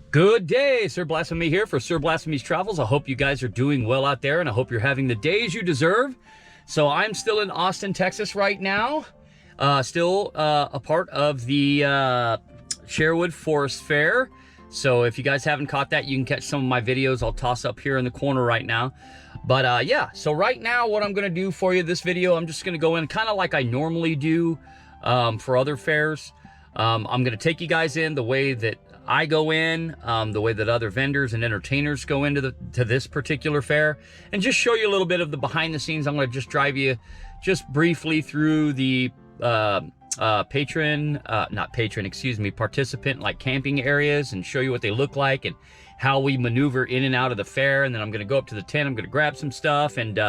Good day, Sir Blasphemy here for Sir Blasphemy's Travels. I hope you guys are doing well out there, and I hope you're having the days you deserve. So I'm still in Austin, Texas right now. Still a part of the Sherwood Forest Faire. So if you guys haven't caught that, you can catch some of my videos. I'll toss up here in the corner right now. But yeah, so right now what I'm going to do for you, this video, I'm just going to go in kind of like I normally do for other fairs. I'm going to take you guys in the way that I go in, the way that other vendors and entertainers go into this particular fair, and just show you a little bit of the behind the scenes. I'm going to just drive you just briefly through the participant like camping areas and show you what they look like and how we maneuver in and out of the fair. And then I'm going to go up to the tent. I'm going to grab some stuff and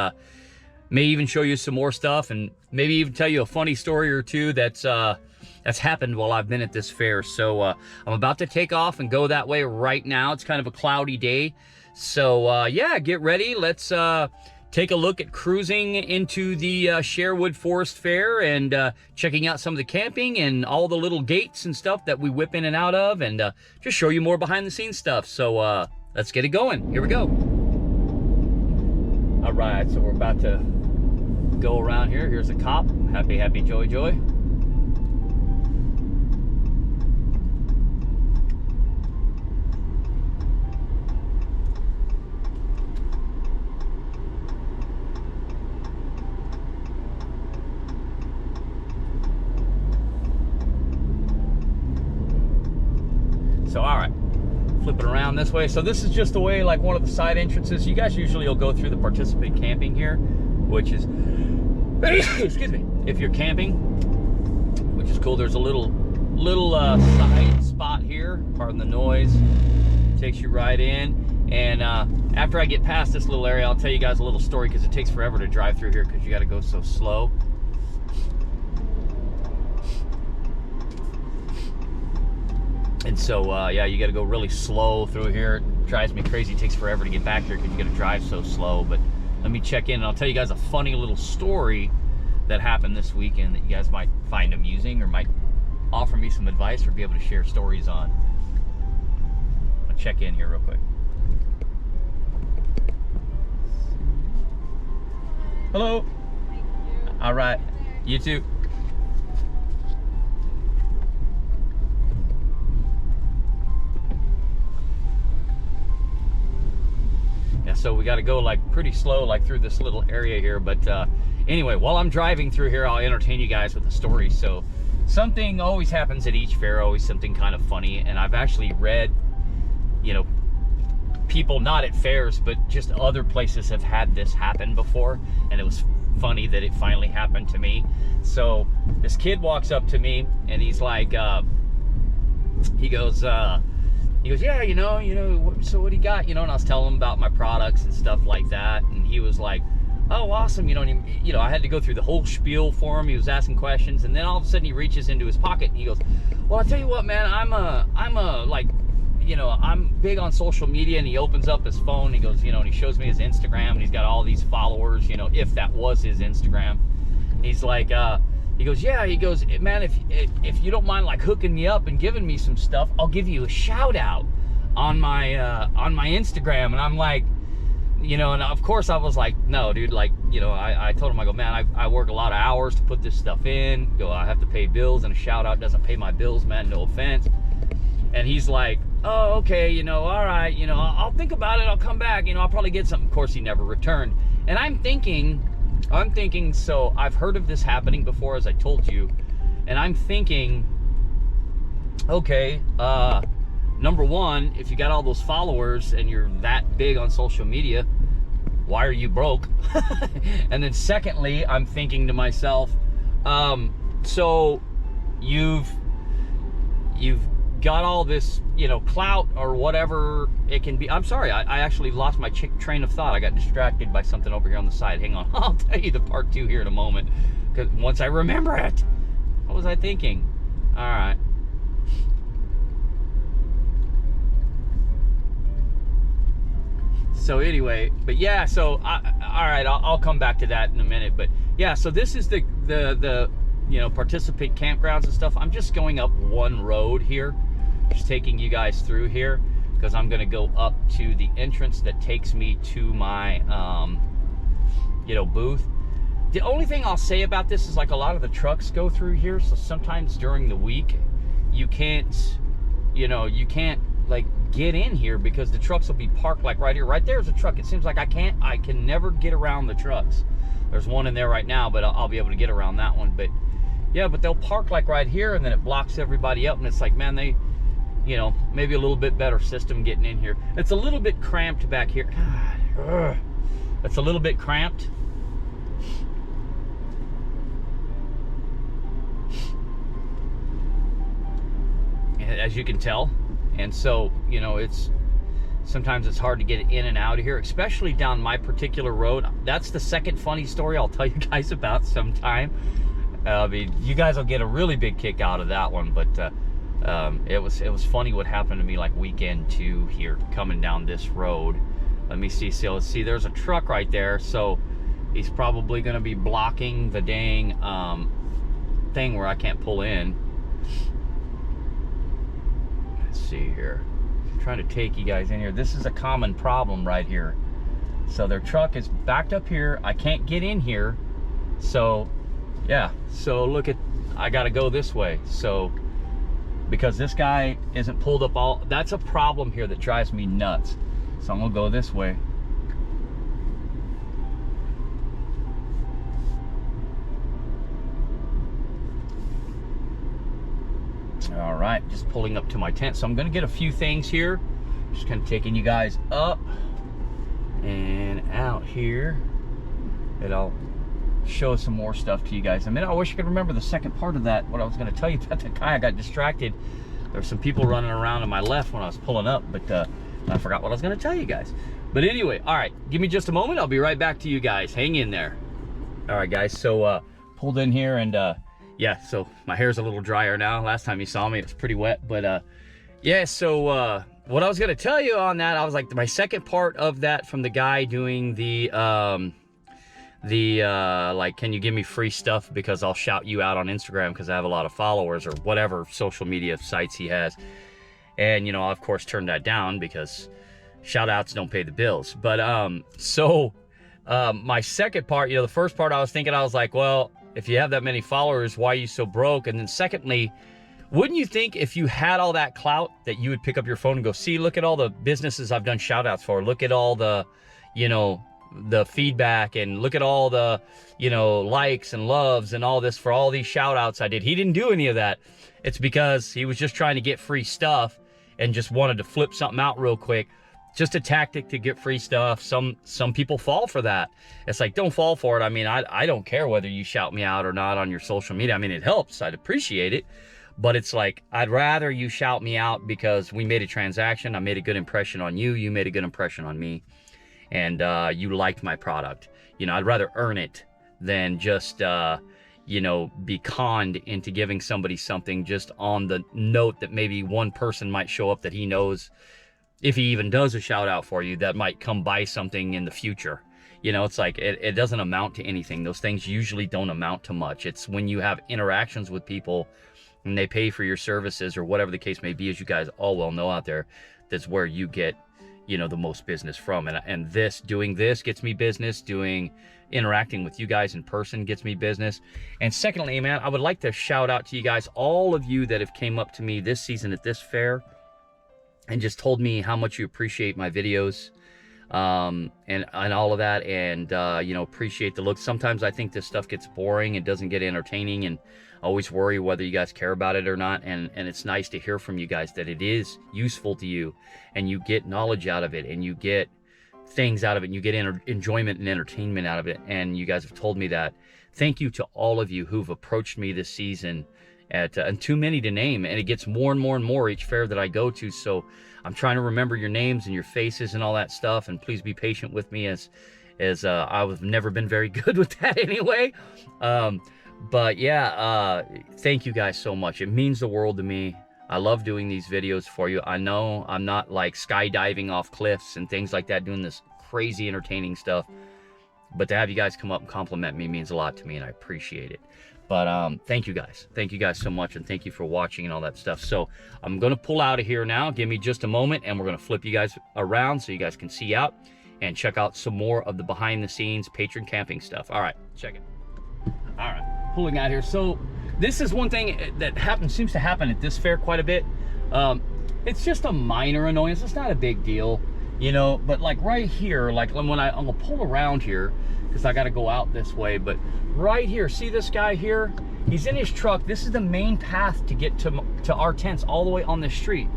may even show you some more stuff and maybe even tell you a funny story or two that's happened while I've been at this fair. So I'm about to take off and go that way right now. It's kind of a cloudy day. So yeah, get ready. Let's take a look at cruising into the Sherwood Forest Faire and checking out some of the camping and all the little gates and stuff that we whip in and out of, and just show you more behind the scenes stuff. So let's get it going. Here we go. All right, so we're about to go around here. Here's a cop. Happy, happy, joy, joy. So, all right, flip it around this way. So this is just the way, like one of the side entrances. You guys usually will go through the participant camping here, which is, excuse me, if you're camping, which is cool. There's a little side spot here, pardon the noise, takes you right in. And after I get past this little area, I'll tell you guys a little story because it takes forever to drive through here because you got to go so slow. And so, yeah, you got to go really slow through here. It drives me crazy. It takes forever to get back here because you got to drive so slow. But let me check in, and I'll tell you guys a funny little story that happened this weekend that you guys might find amusing or might offer me some advice or be able to share stories on. I'll check in here real quick. Hello. Thank you. All right. You too. So we got to go like pretty slow, like through this little area here. But anyway, while I'm driving through here, I'll entertain you guys with a story. So something always happens at each fair, always something kind of funny. And I've actually read, you know, people not at fairs, but just other places have had this happen before. And it was funny that it finally happened to me. So this kid walks up to me and he's like, he goes, yeah, you know, so what do you got? You know, and I was telling him about my products and stuff like that. And he was like, oh, awesome. You know, and he, I had to go through the whole spiel for him. He was asking questions. And then all of a sudden he reaches into his pocket and he goes, well, I'll tell you what, man, I'm big on social media. And he opens up his phone. And he goes, you know, and he shows me his Instagram. And he's got all these followers, you know, if that was his Instagram. He's like, he goes, yeah, he goes, man, if you don't mind like hooking me up and giving me some stuff, I'll give you a shout out on my Instagram. And I'm like, you know, and of course I was like, no, dude, like, you know, I told him, I go, man, I work a lot of hours to put this stuff in. Go, I have to pay bills, and a shout out doesn't pay my bills, man, no offense. And he's like, oh, okay, you know, all right, you know, I'll think about it, I'll come back, you know, I'll probably get something. Of course, he never returned. And I'm thinking, so I've heard of this happening before, as I told you, and I'm thinking, okay, number one, if you got all those followers and you're that big on social media, why are you broke? And then secondly, I'm thinking to myself, so you've got all this, you know, clout or whatever it can be. I'm sorry, I actually lost my train of thought. I got distracted by something over here on the side. Hang on, I'll tell you the part two here in a moment, because once I remember it. What was I thinking? All right. So anyway, but yeah, so all right, I'll come back to that in a minute. But yeah, so this is the you know, participant campgrounds and stuff. I'm just going up one road here, just taking you guys through here. because I'm going to go up to the entrance that takes me to my, you know, booth. The only thing I'll say about this is, like, a lot of the trucks go through here, so sometimes during the week you can't, you know, you can't like get in here because the trucks will be parked like right here. Right there's a truck. It seems like I can never get around the trucks. There's one in there right now, but I'll be able to get around that one. But yeah, but they'll park like right here, and then it blocks everybody up, and it's like, man, they, you know, maybe a little bit better system getting in here. It's a little bit cramped back here. God, it's a little bit cramped. As you can tell, and so, you know, it's sometimes it's hard to get in and out of here, especially down my particular road. That's the second funny story I'll tell you guys about sometime. I mean, you guys will get a really big kick out of that one, but it was funny what happened to me like weekend 2 here coming down this road. Let me see. So let's see, there's a truck right there, so he's probably going to be blocking the dang thing where I can't pull in. See here, I'm trying to take you guys in here. This is a common problem right here. So their truck is backed up here. I can't get in here. So yeah, so look at, I got to go this way. So because this guy isn't pulled up all, that's a problem here that drives me nuts. So I'm gonna go this way. All right, just pulling up to my tent. So I'm gonna get a few things here. Just kind of taking you guys up and out here, and I'll show some more stuff to you guys in a minute. I wish I could remember the second part of that, what I was gonna tell you about the guy. I got distracted. There were some people running around on my left when I was pulling up, but I forgot what I was gonna tell you guys. But anyway, all right, give me just a moment. I'll be right back to you guys. Hang in there. All right, guys, so pulled in here, and yeah, so my hair's a little drier now. Last time you saw me, it was pretty wet. But yeah, so what I was gonna tell you on that, I was like, my second part of that from the guy doing the like, can you give me free stuff because I'll shout you out on Instagram because I have a lot of followers, or whatever social media sites he has. And, you know, I of course turned that down because shout outs don't pay the bills. But my second part, you know, the first part I was thinking, I was like, well, if you have that many followers, why are you so broke? And then secondly, wouldn't you think if you had all that clout that you would pick up your phone and go, see, look at all the businesses I've done shout outs for. Look at all the, you know, the feedback, and look at all the, you know, likes and loves and all this for all these shout outs I did. He didn't do any of that. It's because he was just trying to get free stuff and just wanted to flip something out real quick. Just a tactic to get free stuff. Some people fall for that. It's like, don't fall for it. I mean, I don't care whether you shout me out or not on your social media. I mean, it helps. I'd appreciate it. But it's like, I'd rather you shout me out because we made a transaction. I made a good impression on you. You made a good impression on me. And you liked my product. You know, I'd rather earn it than just, you know, be conned into giving somebody something just on the note that maybe one person might show up that he knows, if he even does a shout out for you, that might come buy something in the future. You know, it's like, it doesn't amount to anything. Those things usually don't amount to much. It's when you have interactions with people and they pay for your services or whatever the case may be, as you guys all well know out there, that's where you get, you know, the most business from. And doing this gets me business. Interacting with you guys in person gets me business. And secondly, man, I would like to shout out to you guys, all of you that have came up to me this season at this fair and just told me how much you appreciate my videos, and all of that, and you know, appreciate the look. Sometimes I think this stuff gets boring, it doesn't get entertaining, and I always worry whether you guys care about it or not. And it's nice to hear from you guys that it is useful to you, and you get knowledge out of it, and you get things out of it, and you get enjoyment and entertainment out of it. And you guys have told me that. Thank you to all of you who've approached me this season and too many to name, and it gets more and more and more each fair that I go to. So I'm trying to remember your names and your faces and all that stuff, and please be patient with me as I've never been very good with that anyway. But yeah, thank you guys so much. It means the world to me. I love doing these videos for you. I know I'm not like skydiving off cliffs and things like that, doing this crazy entertaining stuff, but to have you guys come up and compliment me means a lot to me, and I appreciate it. But thank you guys so much, and thank you for watching and all that stuff. So I'm gonna pull out of here now. Give me just a moment, and we're gonna flip you guys around so you guys can see out and check out some more of the behind the scenes patron camping stuff. All right, check it. All right, pulling out here. So this is one thing that seems to happen at this fair quite a bit. It's just a minor annoyance. It's not a big deal, you know, but like right here, like when I'm gonna pull around here because I got to go out this way, but right here, see this guy here? He's in his truck. This is the main path to get to our tents all the way on the street.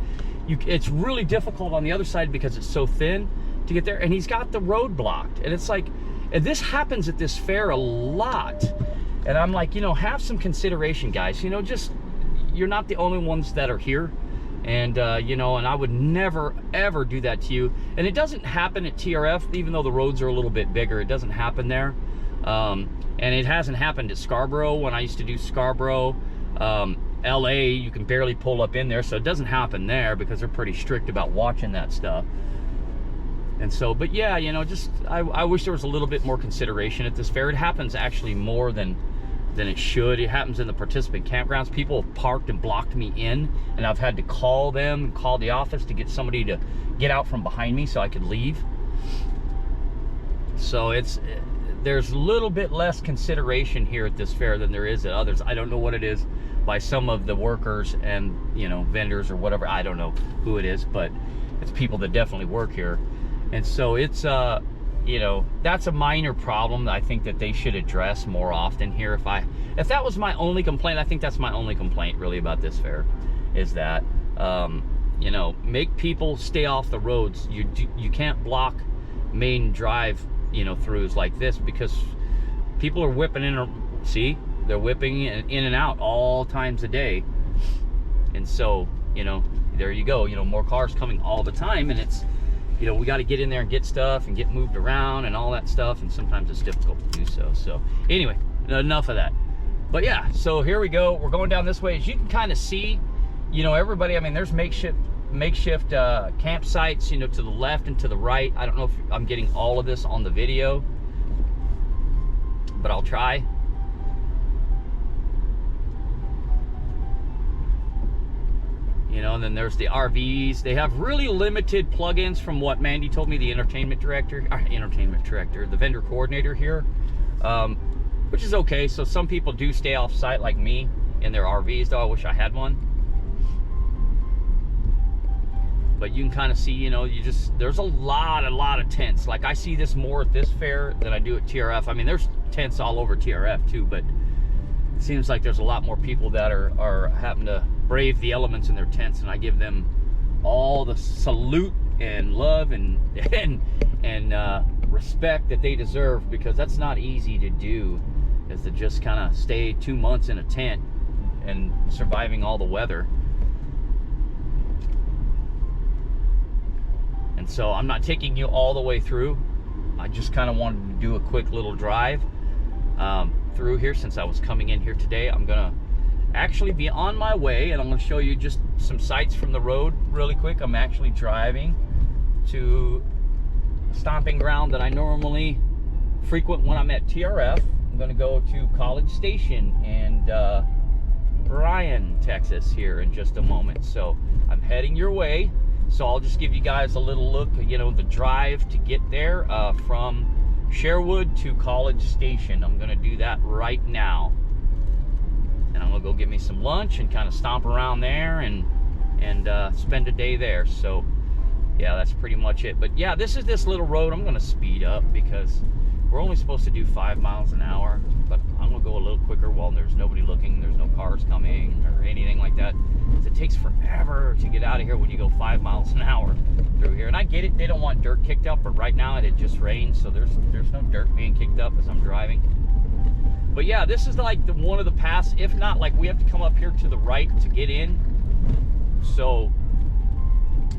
It's really difficult on the other side because it's so thin to get there, and he's got the road blocked. And it's like, and this happens at this fair a lot. And I'm like, you know, have some consideration, guys. You know, just, you're not the only ones that are here. And, you know, and I would never, ever do that to you. And it doesn't happen at TRF, even though the roads are a little bit bigger. It doesn't happen there. And it hasn't happened at Scarborough when I used to do Scarborough. LA, you can barely pull up in there. So it doesn't happen there because they're pretty strict about watching that stuff. And so, but yeah, you know, just, I wish there was a little bit more consideration at this fair. It happens actually more than it should. It happens in the participant campgrounds. People have parked and blocked me in, and I've had to call them and call the office to get somebody to get out from behind me so I could leave. So there's a little bit less consideration here at this fair than there is at others. I don't know what it is by some of the workers and, you know, vendors or whatever. I don't know who it is, but it's people that definitely work here. And so it's you know, that's a minor problem that I think that they should address more often here. If that was my only complaint, I think that's my only complaint really about this fair, is that you know, make people stay off the roads. You can't block main drive, you know, throughs like this, because people are whipping in. See, they're whipping in and out all times a day. And so, you know, there you go. You know, more cars coming all the time, and it's, you know, we got to get in there and get stuff and get moved around and all that stuff, and sometimes it's difficult to do so. So anyway, enough of that. But yeah, so here we go. We're going down this way. As you can kind of see, you know, everybody, I mean, there's makeshift campsites, you know, to the left and to the right. I don't know if I'm getting all of this on the video, but I'll try. You know, and then there's the RVs. They have really limited plugins from what Mandy told me, the entertainment director, the vendor coordinator here, which is okay. So some people do stay off site like me in their RVs, though I wish I had one. But you can kind of see, you know, there's a lot of tents. Like I see this more at this fair than I do at TRF. I mean, there's tents all over TRF too, but it seems like there's a lot more people that are having to brave the elements in their tents, and I give them all the salute and love and respect that they deserve, because that's not easy to do, is to just kind of stay 2 months in a tent and surviving all the weather. And so I'm not taking you all the way through. I just kind of wanted to do a quick little drive through here since I was coming in here today. I'm gonna actually be on my way, and I'm going to show you just some sights from the road really quick. I'm actually driving to a stomping ground that I normally frequent when I'm at TRF. I'm going to go to College Station and Bryan, Texas here in just a moment. So I'm heading your way. So I'll just give you guys a little look, you know, the drive to get there from Sherwood to College Station. I'm going to do that right now. And I'm gonna go get me some lunch and kind of stomp around there and spend a day there. So yeah, that's pretty much it. But yeah, this is this little road. I'm gonna speed up because we're only supposed to do 5 miles an hour, but I'm gonna go a little quicker while there's nobody looking, there's no cars coming or anything like that. It takes forever to get out of here when you go 5 miles an hour through here. And I get it, they don't want dirt kicked up, but right now it just rained, so there's no dirt being kicked up as I'm driving. But yeah, this is like one of the paths. If not, like we have to come up here to the right to get in. So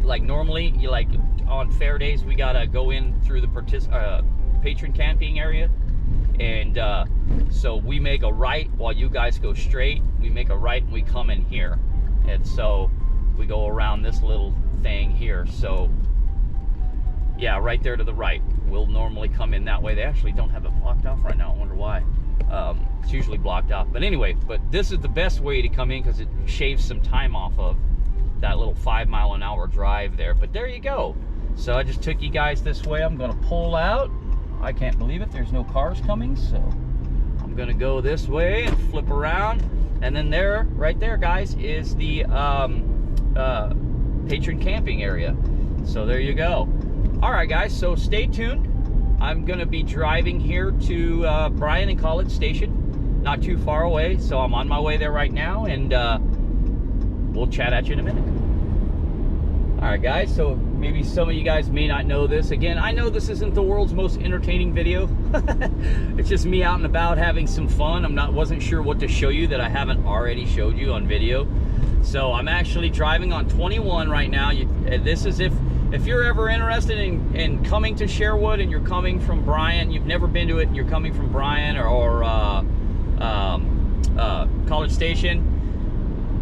like normally, you like on fair days, we gotta go in through the patron camping area. And so we make a right while you guys go straight. We make a right and we come in here. And so we go around this little thing here. So yeah, right there to the right. We'll normally come in that way. They actually don't have it blocked off right now. I wonder why. It's usually blocked off. But anyway, but this is the best way to come in because it shaves some time off of that little 5-mile-an-hour drive there. But there you go. So I just took you guys this way. I'm gonna pull out. I can't believe it, there's no cars coming, so I'm gonna go this way and flip around. And then there, right there, guys, is the patron camping area. So there you go. All right, guys, so stay tuned. I'm gonna be driving here to Bryan and College Station, not too far away. So I'm on my way there right now, and we'll chat at you in a minute. All right, guys, so maybe some of you guys may not know this. Again, I know this isn't the world's most entertaining video. It's just me out and about having some fun. Wasn't sure what to show you that I haven't already showed you on video. So I'm actually driving on 21 right now. This is if you're ever interested in coming to Sherwood and you're coming from Bryan, you've never been to it and you're coming from Bryan or College Station,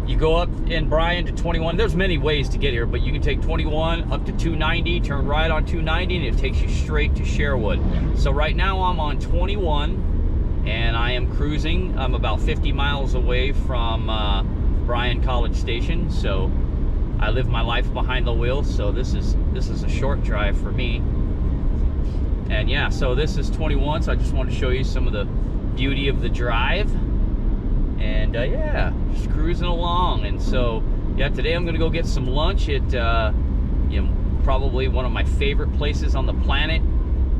you go up in Bryan to 21. There's many ways to get here, but you can take 21 up to 290, turn right on 290, and it takes you straight to Sherwood. So right now I'm on 21, and I am cruising. I'm about 50 miles away from Bryan College Station, so I live my life behind the wheel. So this is a short drive for me. And yeah, so this is 21. So I just want to show you some of the beauty of the drive. And yeah, just cruising along. And so yeah, today I'm gonna go get some lunch at probably one of my favorite places on the planet,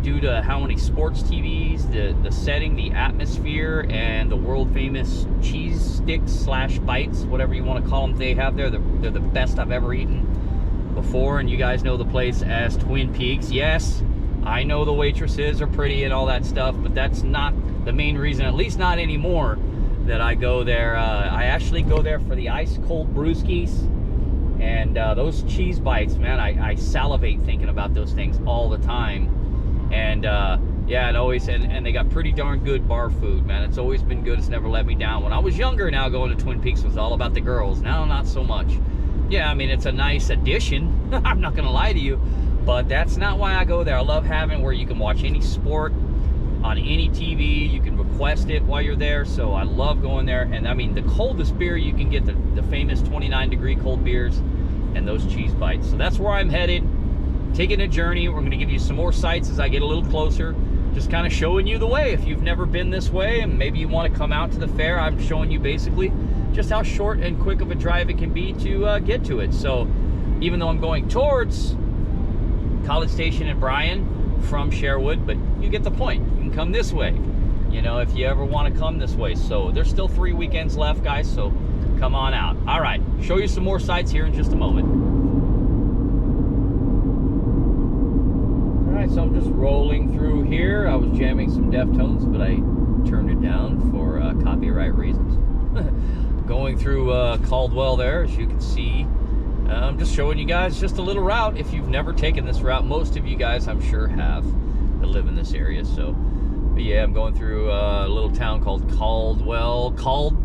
due to how many sports TVs, the setting, the atmosphere, and the world famous cheese sticks / bites, whatever you want to call them, they have there. They're the best I've ever eaten before. And you guys know the place as Twin Peaks. Yes, I know the waitresses are pretty and all that stuff, but that's not the main reason, at least not anymore, that I go there. I actually go there for the ice cold brewskis and those cheese bites, man. I salivate thinking about those things all the time. And yeah, and they got pretty darn good bar food, man. It's always been good. It's never let me down. When I was younger, now going to Twin Peaks was all about the girls. Now, not so much. Yeah, I mean, it's a nice addition. I'm not gonna lie to you, but that's not why I go there. I love having where you can watch any sport on any TV. You can request it while you're there. So I love going there. And I mean, the coldest beer you can get, the famous 29-degree cold beers and those cheese bites. So that's where I'm headed, taking a journey. We're going to give you some more sights as I get a little closer, just kind of showing you the way. If you've never been this way and maybe you want to come out to the fair, I'm showing you basically just how short and quick of a drive it can be to get to it. So even though I'm going towards College Station in Bryan from Sherwood, but you get the point. You can come this way, you know, if you ever want to come this way. So there's still 3 weekends left, guys, so come on out. All right, show you some more sights here in just a moment. All right, so I'm just rolling through here. I was jamming some Deftones, but I turned it down for copyright reasons. Going through Caldwell there, as you can see. I'm just showing you guys just a little route. If you've never taken this route, most of you guys I'm sure have that live in this area. So but yeah, I'm going through a little town called Caldwell. Hell,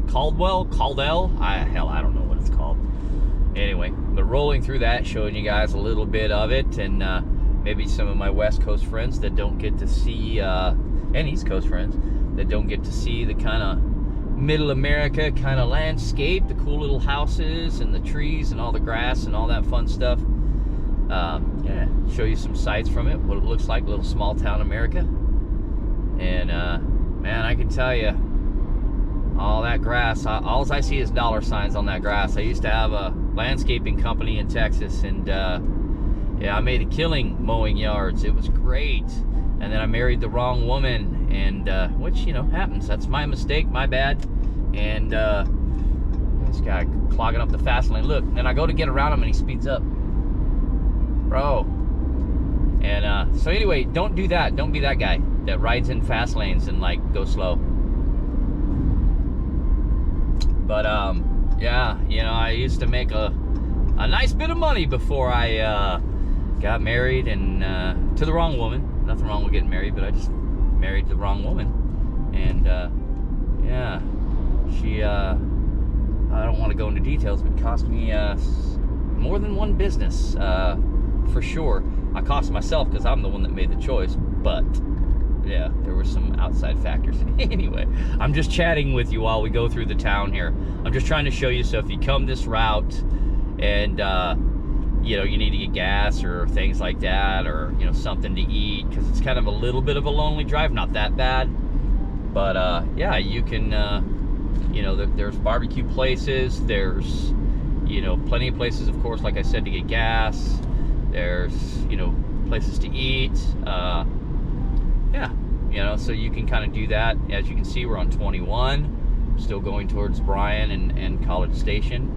I don't know what it's called. Anyway, but rolling through that, showing you guys a little bit of it, and maybe some of my West Coast friends that don't get to see, and East Coast friends that don't get to see the kind of middle America kind of landscape, the cool little houses and the trees and all the grass and all that fun stuff. Yeah, show you some sights from it, what it looks like, little small town America. And man, I can tell you, all that grass, all I see is dollar signs on that grass. I used to have a landscaping company in Texas, and yeah, I made a killing mowing yards. It was great. And then I married the wrong woman, and which, you know, happens. That's my mistake, my bad. And this guy clogging up the fast lane. Look, and I go to get around him and he speeds up. Bro. And so anyway, don't do that. Don't be that guy that rides in fast lanes and like go slow. But yeah, you know, I used to make a nice bit of money before I got married, and to the wrong woman. Nothing wrong with getting married, but I just married the wrong woman. And yeah, she I don't want to go into details, but it cost me more than one business for sure. I cost myself because I'm the one that made the choice, but yeah, there were some outside factors. Anyway, I'm just chatting with you while we go through the town here. I'm just trying to show you, so if you come this route and you know, you need to get gas or things like that, or, you know, something to eat, because it's kind of a little bit of a lonely drive, not that bad, but yeah, you can you know, there's barbecue places, there's, you know, plenty of places, of course, like I said, to get gas. There's, you know, places to eat. Yeah, you know, so you can kind of do that. As you can see, we're on 21, still going towards Bryan and College Station.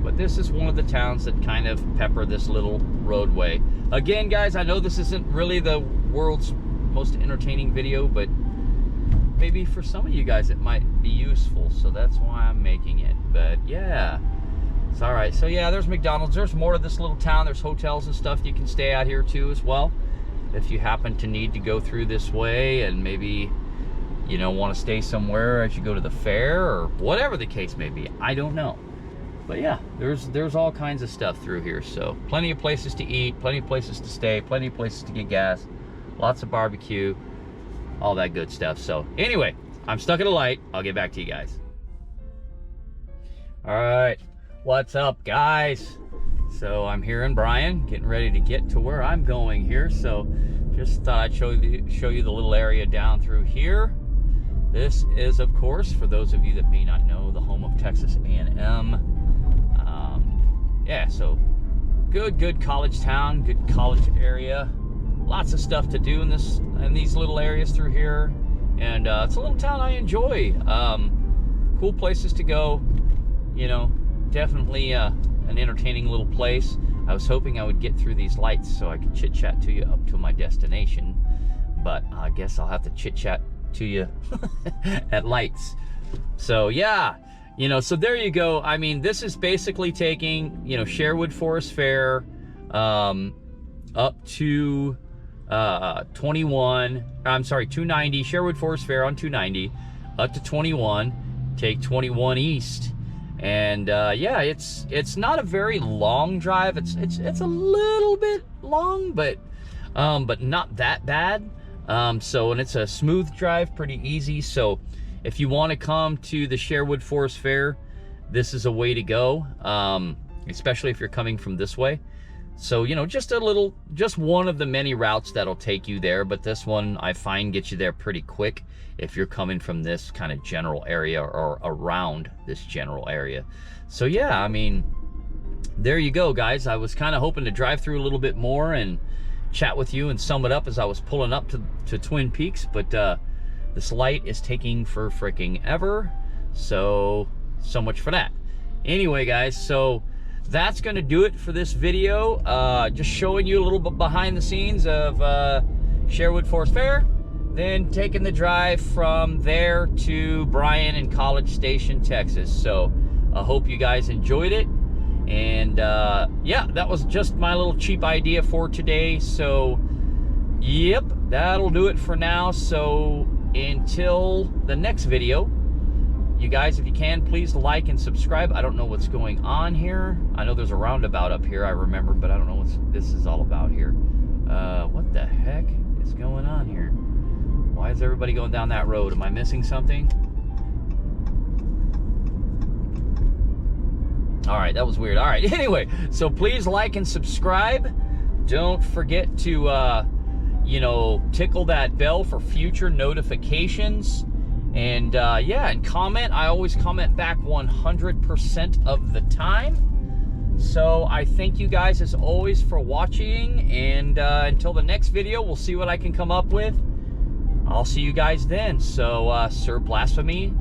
But this is one of the towns that kind of pepper this little roadway. Again, guys, I know this isn't really the world's most entertaining video, but maybe for some of you guys it might be useful, so that's why I'm making it. But yeah, it's all right. So yeah, there's McDonald's. There's more to this little town. There's hotels and stuff. You can stay out here too as well, if you happen to need to go through this way, and maybe, you know, want to stay somewhere as you go to the fair, or whatever the case may be. I don't know. But yeah, there's all kinds of stuff through here. So plenty of places to eat, plenty of places to stay, plenty of places to get gas, lots of barbecue, all that good stuff. So anyway, I'm stuck at a light. I'll get back to you guys. All right, what's up, guys? So I'm here in Bryan, getting ready to get to where I'm going here. So just thought I'd show you the little area down through here. This is, of course, for those of you that may not know, the home of Texas A&M. Yeah, so good college town, good college area. Lots of stuff to do in these little areas through here, and it's a little town I enjoy. Cool places to go, you know, definitely an entertaining little place. I was hoping I would get through these lights so I could chit chat to you up to my destination, but I guess I'll have to chit chat to you at lights. So yeah, you know, so there you go. I mean, this is basically taking, you know, Sherwood Forest Faire up to 290, Sherwood Forest Faire on 290 up to 21, take 21 east, and yeah, it's not a very long drive. It's a little bit long, but not that bad. So, and it's a smooth drive, pretty easy. So if you want to come to the Sherwood Forest Faire, this is a way to go, especially if you're coming from this way. So, you know, just one of the many routes that'll take you there, but this one I find gets you there pretty quick if you're coming from this kind of general area or around this general area. So yeah, I mean, there you go, guys. I was kind of hoping to drive through a little bit more and chat with you and sum it up as I was pulling up to Twin Peaks, but this light is taking for freaking ever. So much for that. Anyway, guys, so that's going to do it for this video. Just showing you a little bit behind the scenes of Sherwood Forest Faire, then taking the drive from there to Bryan and College Station, Texas. So I hope you guys enjoyed it. And yeah, that was just my little cheap idea for today. So yep, that'll do it for now. So until the next video, you guys, if you can, please like and subscribe. I don't know what's going on here. I know there's a roundabout up here, I remember, but I don't know what this is all about here. What the heck is going on here? Why is everybody going down that road? Am I missing something? All right, that was weird. All right, anyway, so please like and subscribe. Don't forget to, you know, tickle that bell for future notifications. And yeah, and comment. I always comment back 100% of the time. So I thank you guys as always for watching, and until the next video, we'll see what I can come up with. I'll see you guys then. So Sir Blasphemy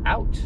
out.